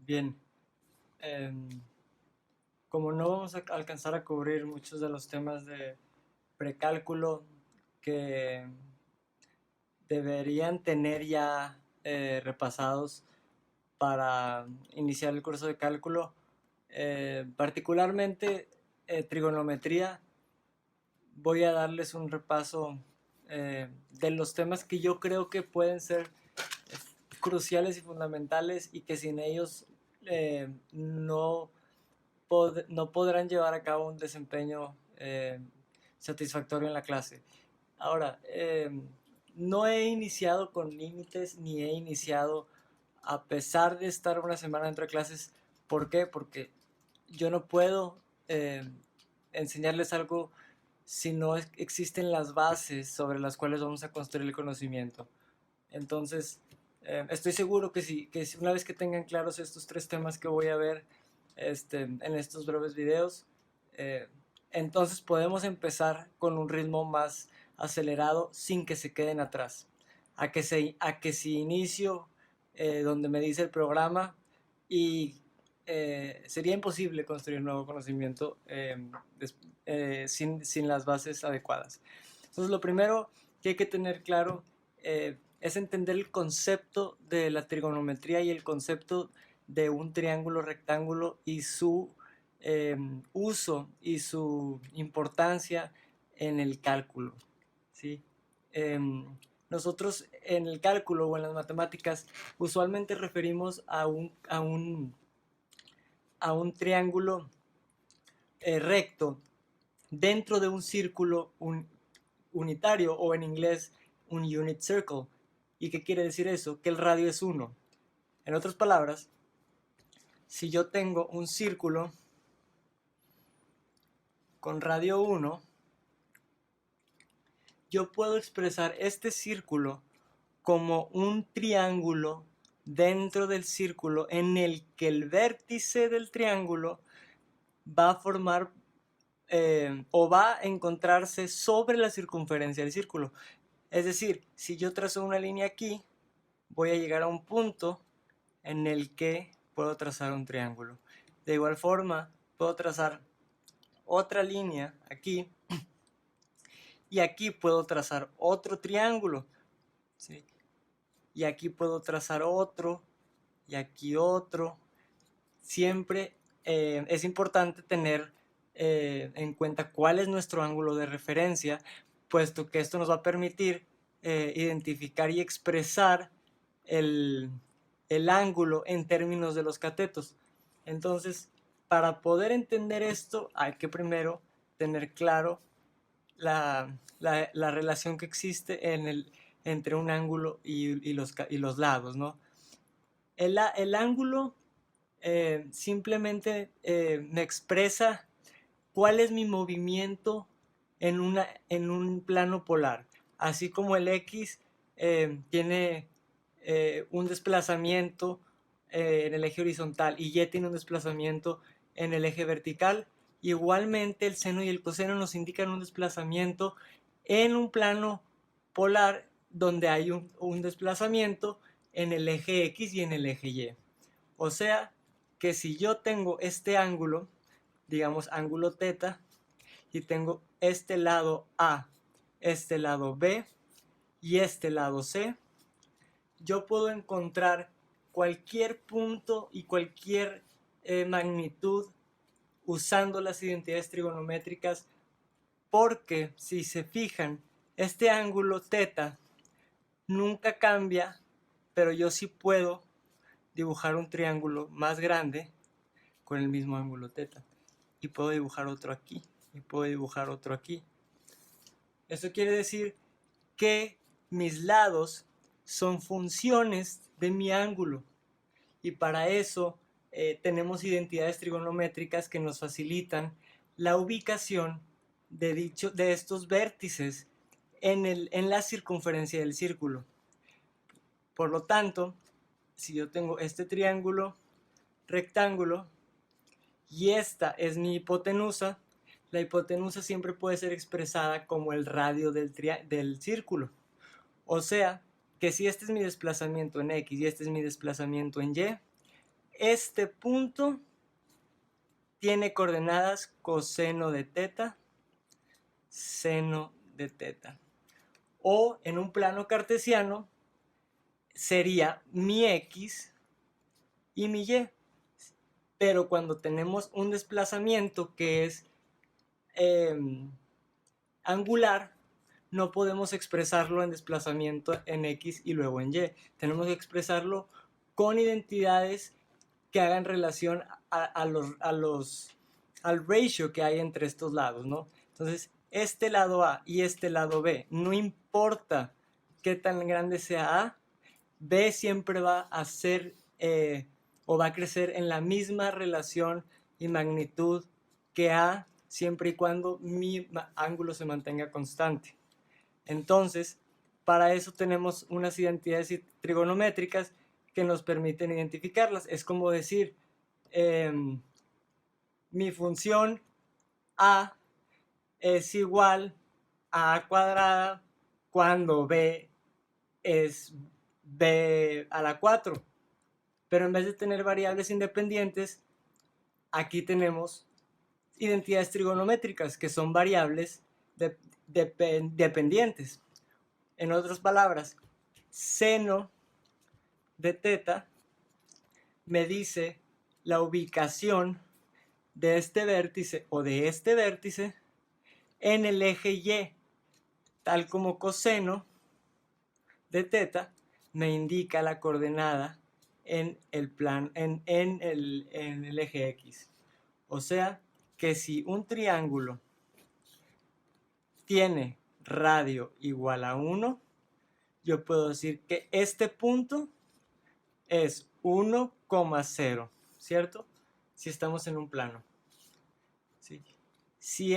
Bien, em, como no vamos a alcanzar a cubrir muchos de los temas de precálculo que deberían tener ya repasados para iniciar el curso de cálculo, particularmente trigonometría, voy a darles un repaso de los temas que yo creo que pueden ser cruciales y fundamentales y que sin ellos no podrán llevar a cabo un desempeño satisfactorio en la clase. Ahora, no he iniciado con límites ni he iniciado a pesar de estar una semana dentro de clases. ¿Por qué? Porque yo no puedo enseñarles algo si no existen las bases sobre las cuales vamos a construir el conocimiento. Entonces, estoy seguro que si una vez que tengan claros estos tres temas que voy a ver en estos breves videos, eh, entonces podemos empezar con un ritmo más acelerado sin que se queden atrás. A que si inicio donde me dice el programa y sería imposible construir un nuevo conocimiento sin las bases adecuadas. Entonces, lo primero que hay que tener claro es entender el concepto de la trigonometría y el concepto de un triángulo rectángulo y su uso y su importancia en el cálculo, ¿sí? Eh, Nosotros en el cálculo o en las matemáticas usualmente referimos a un triángulo recto dentro de un círculo unitario, o en inglés un unit circle. ¿Y qué quiere decir eso? Que el radio es 1. En otras palabras, si yo tengo un círculo con radio 1, yo puedo expresar este círculo como un triángulo dentro del círculo en el que el vértice del triángulo va a formar o va a encontrarse sobre la circunferencia del círculo. Es decir, si yo trazo una línea aquí, voy a llegar a un punto en el que puedo trazar un triángulo. De igual forma, puedo trazar otra línea aquí y aquí puedo trazar otro triángulo, ¿sí? Y aquí puedo trazar otro y aquí otro. Siempre es importante tener en cuenta cuál es nuestro ángulo de referencia, puesto que esto nos va a permitir identificar y expresar el, el ángulo en términos de los catetos. Entonces, para poder entender esto, hay que primero tener claro la relación que existe entre un ángulo y los lados, ¿no? El ángulo simplemente me expresa cuál es mi movimiento en un plano polar. Así como el X tiene un desplazamiento en el eje horizontal y Y tiene un desplazamiento en el eje vertical, igualmente el seno y el coseno nos indican un desplazamiento en un plano polar donde hay un desplazamiento en el eje X y en el eje Y. O sea que si yo tengo este ángulo, digamos ángulo teta, y tengo este lado A, este lado B y este lado C, yo puedo encontrar cualquier punto y cualquier magnitud usando las identidades trigonométricas, porque si se fijan, este ángulo teta nunca cambia, pero yo sí puedo dibujar un triángulo más grande con el mismo ángulo teta. Y puedo dibujar otro aquí, y puedo dibujar otro aquí. Esto quiere decir que mis lados son funciones de mi ángulo. Y para eso tenemos identidades trigonométricas que nos facilitan la ubicación de estos vértices en la circunferencia del círculo. Por lo tanto, si yo tengo este triángulo rectángulo y esta es mi hipotenusa, la hipotenusa siempre puede ser expresada como el radio del círculo. O sea, que si este es mi desplazamiento en X y este es mi desplazamiento en Y, este punto tiene coordenadas coseno de teta, seno de teta. O en un plano cartesiano sería mi x y mi y. Pero cuando tenemos un desplazamiento que es angular, no podemos expresarlo en desplazamiento en x y luego en y. Tenemos que expresarlo con identidades que hagan relación al ratio que hay entre estos lados, ¿no? Entonces, este lado A y este lado B, no importa qué tan grande sea A, B siempre va a ser o va a crecer en la misma relación y magnitud que A, siempre y cuando mi ángulo se mantenga constante. Entonces, para eso tenemos unas identidades trigonométricas que nos permiten identificarlas. Es como decir, mi función A es igual a A cuadrada cuando B es B a la 4. Pero en vez de tener variables independientes, aquí tenemos identidades trigonométricas que son variables dependientes. En otras palabras, seno de teta me dice la ubicación de este vértice o de este vértice en el eje Y, tal como coseno de teta me indica la coordenada en el eje X. O sea que si un triángulo tiene radio igual a 1, yo puedo decir que este punto es 1,0, ¿cierto? Si estamos en un plano. ¿Sí? Y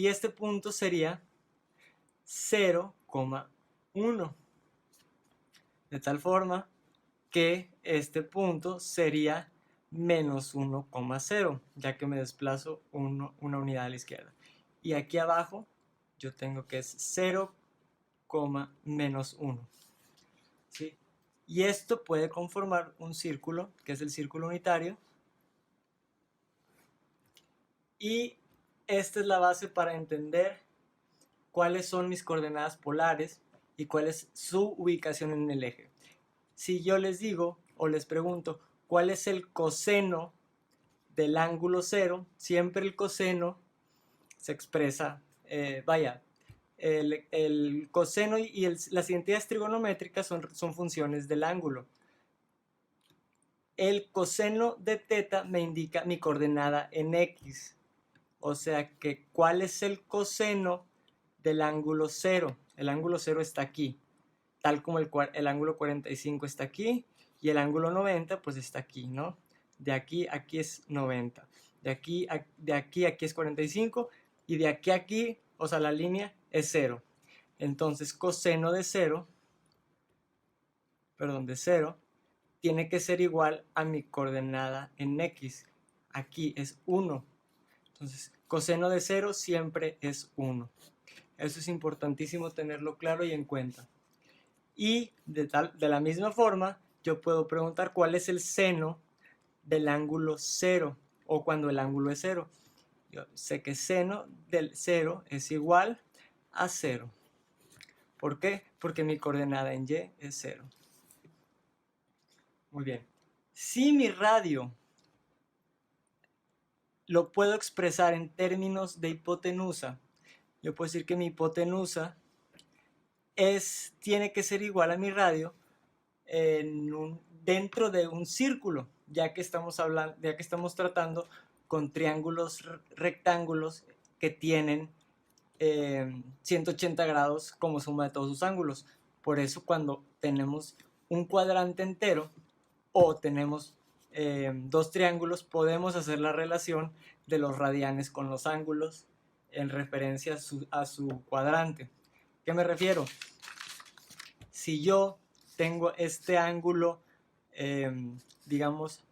este punto sería 0,1. De tal forma que este punto sería menos 1,0, ya que me desplazo una unidad a la izquierda. Y aquí abajo yo tengo que es 0, menos 1. ¿Sí? Y esto puede conformar un círculo, que es el círculo unitario. Y esta es la base para entender cuáles son mis coordenadas polares y cuál es su ubicación en el eje. Si yo les digo o les pregunto cuál es el coseno del ángulo 0, siempre el coseno se expresa, el coseno y las identidades trigonométricas son funciones del ángulo. El coseno de teta me indica mi coordenada en x, o sea que cuál es el coseno del ángulo 0. El ángulo 0 está aquí, tal como el ángulo 45 está aquí y el ángulo 90 pues está aquí, ¿no? De aquí a aquí es 90, de aquí a aquí es 45 y de aquí a aquí, o sea, la línea es 0. Entonces coseno de 0, tiene que ser igual a mi coordenada en x. Aquí es 1. Entonces coseno de 0 siempre es 1. Eso es importantísimo tenerlo claro y en cuenta. Y de la misma forma, yo puedo preguntar cuál es el seno del ángulo 0 o cuando el ángulo es 0. Yo sé que seno del 0 es igual a 0. ¿Por qué? Porque mi coordenada en y es 0. Muy bien. Si mi radio lo puedo expresar en términos de hipotenusa, yo puedo decir que mi hipotenusa tiene que ser igual a mi radio dentro de un círculo, ya que estamos tratando con triángulos rectángulos que tienen 180 grados como suma de todos sus ángulos. Por eso cuando tenemos un cuadrante entero o tenemos dos triángulos, podemos hacer la relación de los radianes con los ángulos en referencia a su cuadrante. ¿Qué me refiero? Si yo tengo este ángulo, digamos,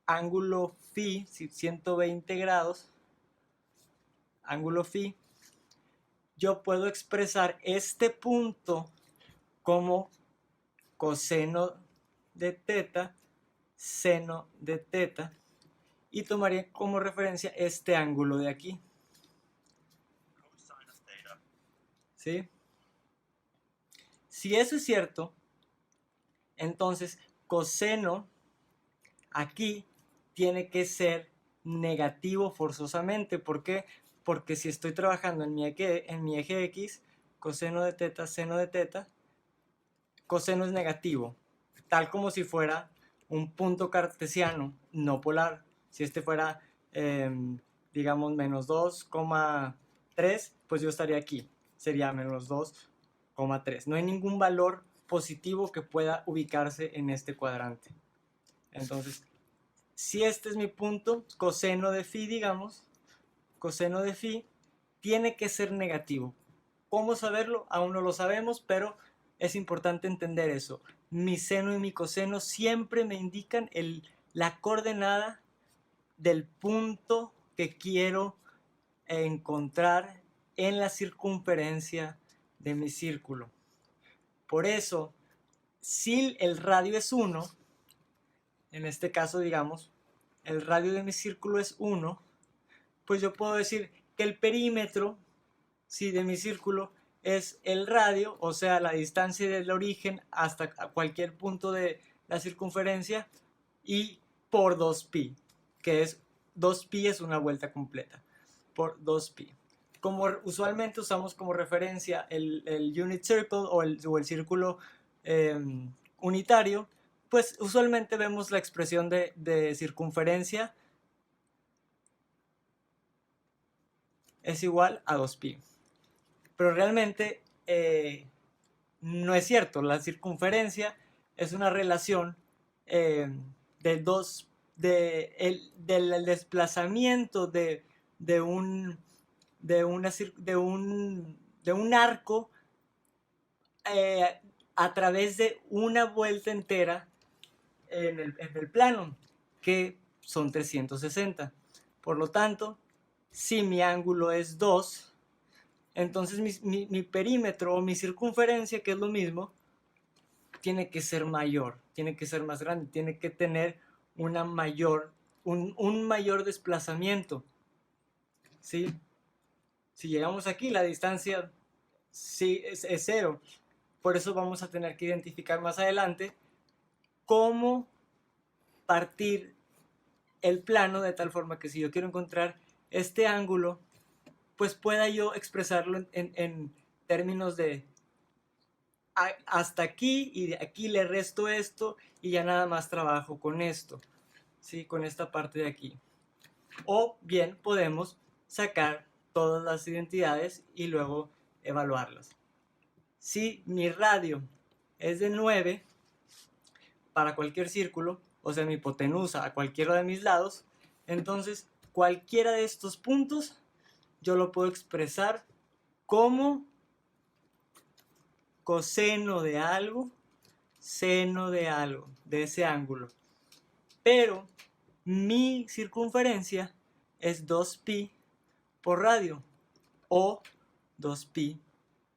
ángulo phi, 120 grados, ángulo phi, yo puedo expresar este punto como coseno de teta, seno de teta, y tomaría como referencia este ángulo de aquí. ¿Sí? Si eso es cierto, entonces coseno aquí tiene que ser negativo forzosamente. ¿Por qué? Porque si estoy trabajando en mi eje X, coseno de teta, seno de teta, coseno es negativo, tal como si fuera un punto cartesiano no polar. Si este fuera, digamos, menos 2,3, pues yo estaría aquí. Sería menos 2,3. No hay ningún valor positivo que pueda ubicarse en este cuadrante. Entonces, si este es mi punto, coseno de phi, digamos, coseno de phi tiene que ser negativo. ¿Cómo saberlo? Aún no lo sabemos, pero es importante entender eso. Mi seno y mi coseno siempre me indican la coordenada del punto que quiero encontrar en la circunferencia de mi círculo. Por eso, si el radio es 1, en este caso digamos, el radio de mi círculo es 1, pues yo puedo decir que el perímetro, sí, de mi círculo es el radio, o sea, la distancia del origen hasta cualquier punto de la circunferencia, y por 2pi, que es 2pi es una vuelta completa, por 2pi. Como usualmente usamos como referencia el unit circle o el círculo unitario, pues usualmente vemos la expresión de circunferencia es igual a 2pi. Pero realmente no es cierto. La circunferencia es una relación del desplazamiento de un arco a través de una vuelta entera en el plano, que son 360. Por lo tanto, si mi ángulo es 2, entonces mi perímetro o mi circunferencia, que es lo mismo, tiene que ser mayor, tiene que ser más grande, tiene que tener un mayor desplazamiento. ¿Sí? Si llegamos aquí, la distancia sí, es 0. Por eso vamos a tener que identificar más adelante cómo partir el plano de tal forma que si yo quiero encontrar este ángulo, pues pueda yo expresarlo en términos de hasta aquí y de aquí le resto esto y ya nada más trabajo con esto, ¿sí? Con esta parte de aquí. O bien podemos sacar todas las identidades y luego evaluarlas. Si mi radio es de 9 para cualquier círculo, o sea mi hipotenusa a cualquiera de mis lados, entonces cualquiera de estos puntos yo lo puedo expresar como coseno de algo, seno de algo, de ese ángulo. Pero mi circunferencia es 2pi por radio o 2pi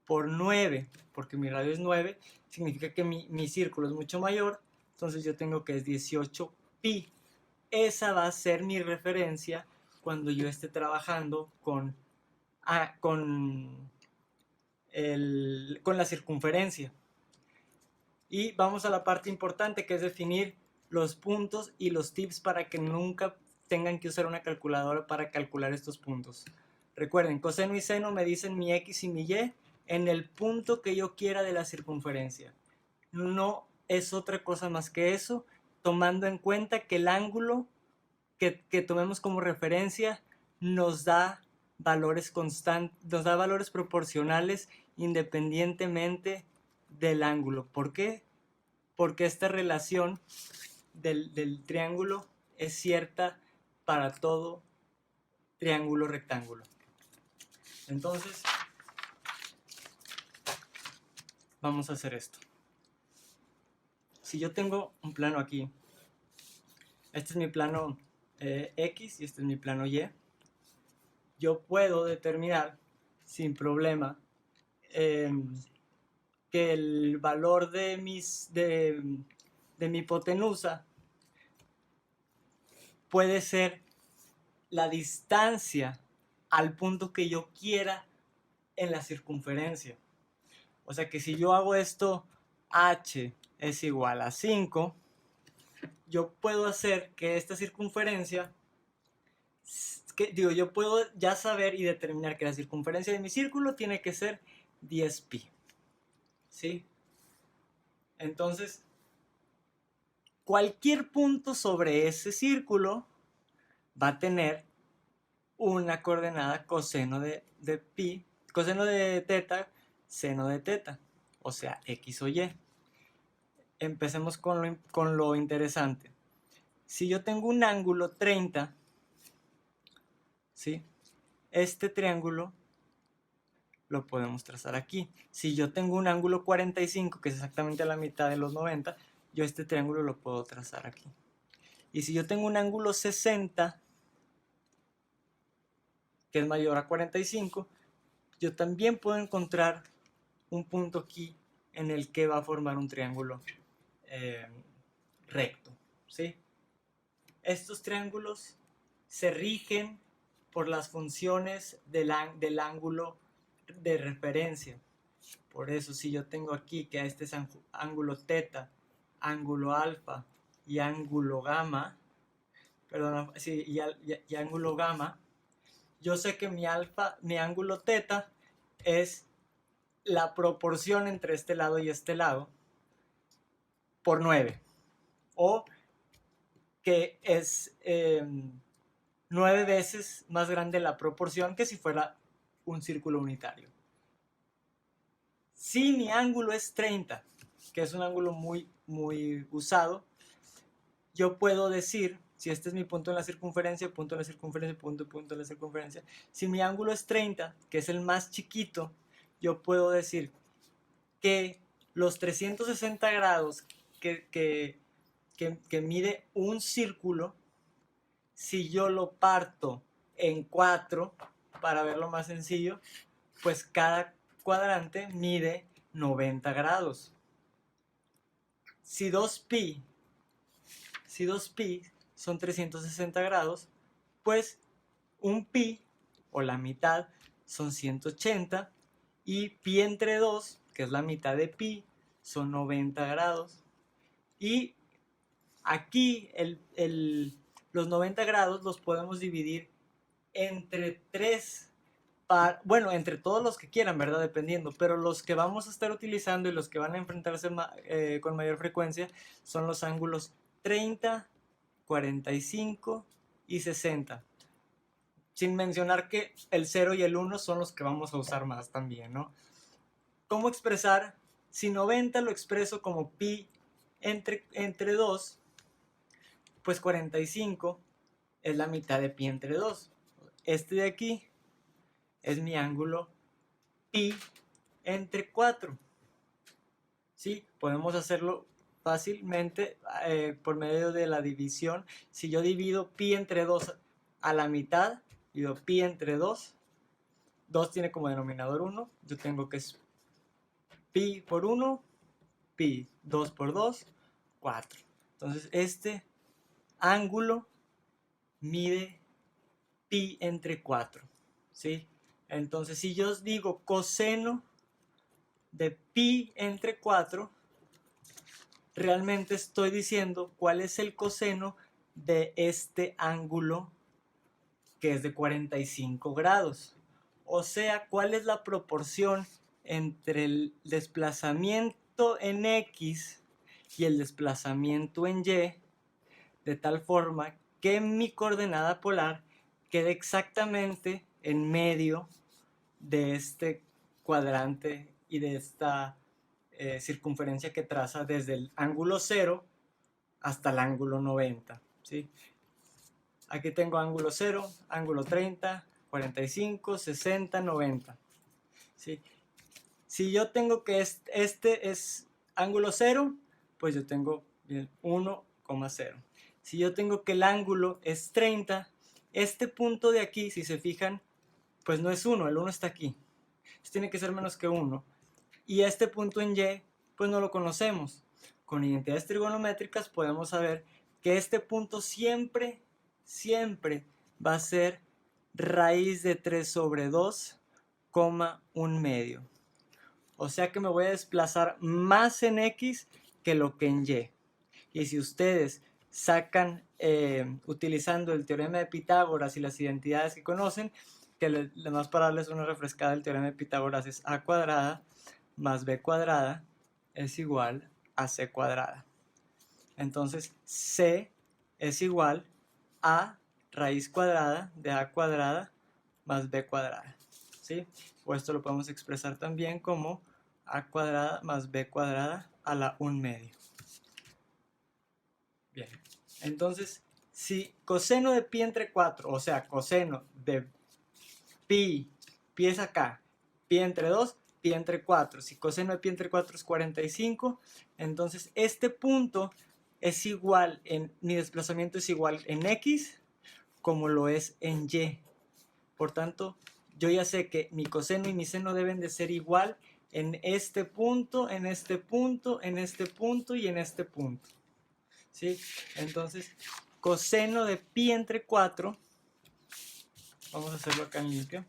por 9, porque mi radio es 9, significa que mi círculo es mucho mayor, entonces yo tengo que es 18pi. Esa va a ser mi referencia cuando yo esté trabajando con la circunferencia. Y vamos a la parte importante, que es definir los puntos y los tips para que nunca tengan que usar una calculadora para calcular estos puntos. Recuerden, coseno y seno me dicen mi x y mi y en el punto que yo quiera de la circunferencia. No es otra cosa más que eso, tomando en cuenta que el ángulo que tomemos como referencia nos da valores constantes, nos da valores proporcionales independientemente del ángulo. ¿Por qué? Porque esta relación del triángulo es cierta para todo triángulo rectángulo. Entonces, vamos a hacer esto. Si yo tengo un plano aquí, este es mi plano X y este es mi plano Y, yo puedo determinar sin problema que el valor de de mi hipotenusa puede ser la distancia al punto que yo quiera en la circunferencia. O sea que si yo hago esto, h es igual a 5, yo puedo hacer que esta circunferencia, yo puedo ya saber y determinar que la circunferencia de mi círculo tiene que ser 10pi. ¿Sí? Entonces, cualquier punto sobre ese círculo va a tener una coordenada coseno de pi, coseno de teta, seno de teta, o sea, x o y. Empecemos con lo interesante. Si yo tengo un ángulo 30, ¿sí? Este triángulo lo podemos trazar aquí. Si yo tengo un ángulo 45, que es exactamente la mitad de los 90, yo este triángulo lo puedo trazar aquí. Y si yo tengo un ángulo 60, que es mayor a 45, yo también puedo encontrar un punto aquí en el que va a formar un triángulo recto, ¿sí? Estos triángulos se rigen por las funciones del ángulo de referencia. Por eso, si yo tengo aquí que este es ángulo teta, ángulo alfa y ángulo gamma, perdón, sí, y ángulo gamma, yo sé que mi ángulo teta es la proporción entre este lado y este lado por 9, o que es 9 veces más grande la proporción que si fuera un círculo unitario. Si mi ángulo es 30, que es un ángulo muy usado, yo puedo decir, si este es mi punto en la circunferencia, punto en la circunferencia, punto en la circunferencia, si mi ángulo es 30, que es el más chiquito, yo puedo decir que los 360 grados que mide un círculo, si yo lo parto en 4, para verlo más sencillo, pues cada cuadrante mide 90 grados. Si 2pi son 360 grados, pues un pi, o la mitad, son 180, y pi entre 2, que es la mitad de pi, son 90 grados. Y aquí los 90 grados los podemos dividir entre 3, bueno, entre todos los que quieran, ¿verdad? Dependiendo, pero los que vamos a estar utilizando y los que van a enfrentarse con mayor frecuencia son los ángulos 30, 45 y 60. Sin mencionar que el 0 y el 1 son los que vamos a usar más también, ¿no? ¿Cómo expresar? Si 90 lo expreso como pi entre 2, pues 45 es la mitad de pi entre 2. Este de aquí es mi ángulo pi entre 4. ¿Sí? Podemos hacerlo fácilmente por medio de la división. Si yo divido pi entre 2 a la mitad, digo pi entre 2, 2 tiene como denominador 1, yo tengo que es pi por 1, pi, 2 por 2, 4. Entonces este ángulo mide pi entre 4, ¿sí? Entonces si yo os digo coseno de pi entre 4, realmente estoy diciendo cuál es el coseno de este ángulo que es de 45 grados. O sea, cuál es la proporción entre el desplazamiento en X y el desplazamiento en Y, de tal forma que mi coordenada polar quede exactamente en medio de este cuadrante y de esta circunferencia que traza desde el ángulo 0 hasta el ángulo 90, ¿sí? Aquí tengo ángulo 0, ángulo 30, 45, 60, 90. ¿Sí? Si yo tengo que este es ángulo 0, pues yo tengo 1,0. Si yo tengo que el ángulo es 30, este punto de aquí, si se fijan, pues no es 1, el 1 está aquí. Entonces tiene que ser menos que 1. Y este punto en Y, pues no lo conocemos. con identidades trigonométricas podemos saber que este punto siempre va a ser raíz de 3 sobre 2, 1 medio. O sea que me voy a desplazar más en X que lo que en Y. Y si ustedes sacan, utilizando el teorema de Pitágoras y las identidades que conocen, que más para darles una refrescada, el teorema de Pitágoras es a cuadrada más b cuadrada es igual a c cuadrada. Entonces c es igual a raíz cuadrada de a cuadrada más b cuadrada, ¿sí? O esto lo podemos expresar también como a cuadrada más b cuadrada a la 1 medio. Bien, entonces si coseno de pi entre 4, o sea, coseno de pi es acá, pi entre 2, pi entre 4. Si coseno de pi entre 4 es 45, entonces este punto es igual, mi desplazamiento es igual en X como lo es en Y. Por tanto, yo ya sé que mi coseno y mi seno deben de ser igual en este punto, en este punto, en este punto y en este punto. ¿Sí? Entonces, coseno de pi entre 4, vamos a hacerlo acá en limpio.